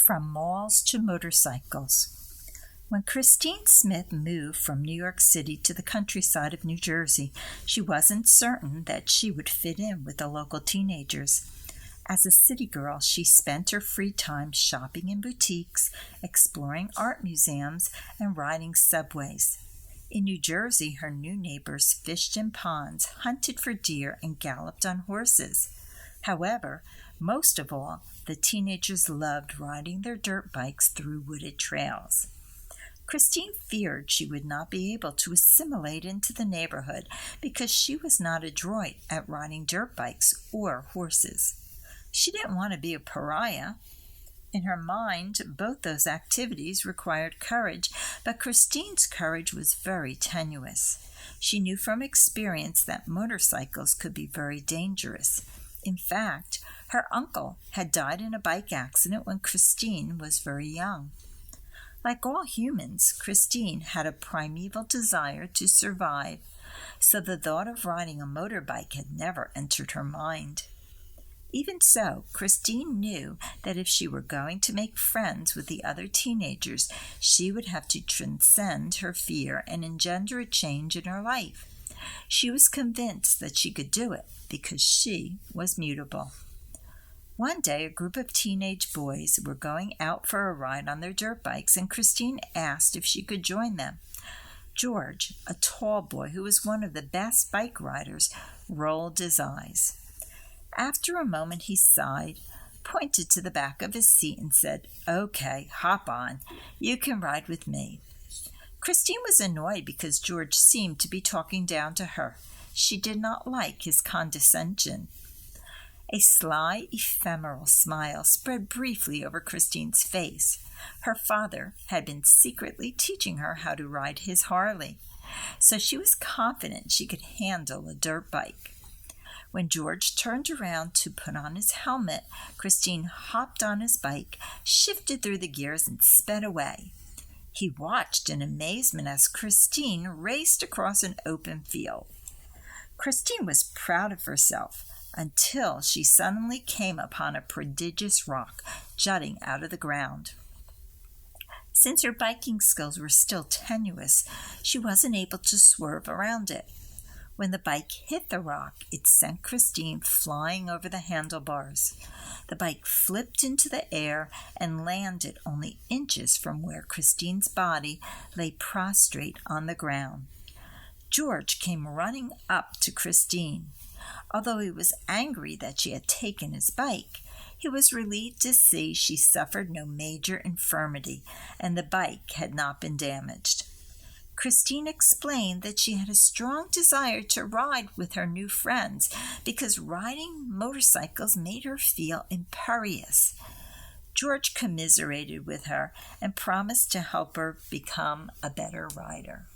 From malls to motorcycles. When Christine Smith moved from New York City to the countryside of New Jersey, she wasn't certain that she would fit in with the local teenagers. As a city girl, she spent her free time shopping in boutiques, exploring art museums, and riding subways. In New Jersey, her new neighbors fished in ponds, hunted for deer, and galloped on horses. However, most of all, the teenagers loved riding their dirt bikes through wooded trails. Christine feared she would not be able to assimilate into the neighborhood because she was not adroit at riding dirt bikes or horses. She didn't want to be a pariah. In her mind, both those activities required courage, but Christine's courage was very tenuous. She knew from experience that motorcycles could be very dangerous. In fact, her uncle had died in a bike accident when Christine was very young. Like all humans, Christine had a primeval desire to survive, so the thought of riding a motorbike had never entered her mind. Even so, Christine knew that if she were going to make friends with the other teenagers, she would have to transcend her fear and engender a change in her life. She was convinced that she could do it because she was mutable. One day, a group of teenage boys were going out for a ride on their dirt bikes, and Christine asked if she could join them. George, a tall boy who was one of the best bike riders, rolled his eyes. After a moment, he sighed, pointed to the back of his seat, and said, "Okay, hop on. You can ride with me." Christine was annoyed because George seemed to be talking down to her. She did not like his condescension. A sly, ephemeral smile spread briefly over Christine's face. Her father had been secretly teaching her how to ride his Harley, so she was confident she could handle a dirt bike. When George turned around to put on his helmet, Christine hopped on his bike, shifted through the gears, and sped away. He watched in amazement as Christine raced across an open field. Christine was proud of herself until she suddenly came upon a prodigious rock jutting out of the ground. Since her biking skills were still tenuous, she wasn't able to swerve around it. When the bike hit the rock, it sent Christine flying over the handlebars. The bike flipped into the air and landed only inches from where Christine's body lay prostrate on the ground. George came running up to Christine. Although he was angry that she had taken his bike, he was relieved to see she suffered no major infirmity and the bike had not been damaged. Christine explained that she had a strong desire to ride with her new friends because riding motorcycles made her feel imperious. George commiserated with her and promised to help her become a better rider.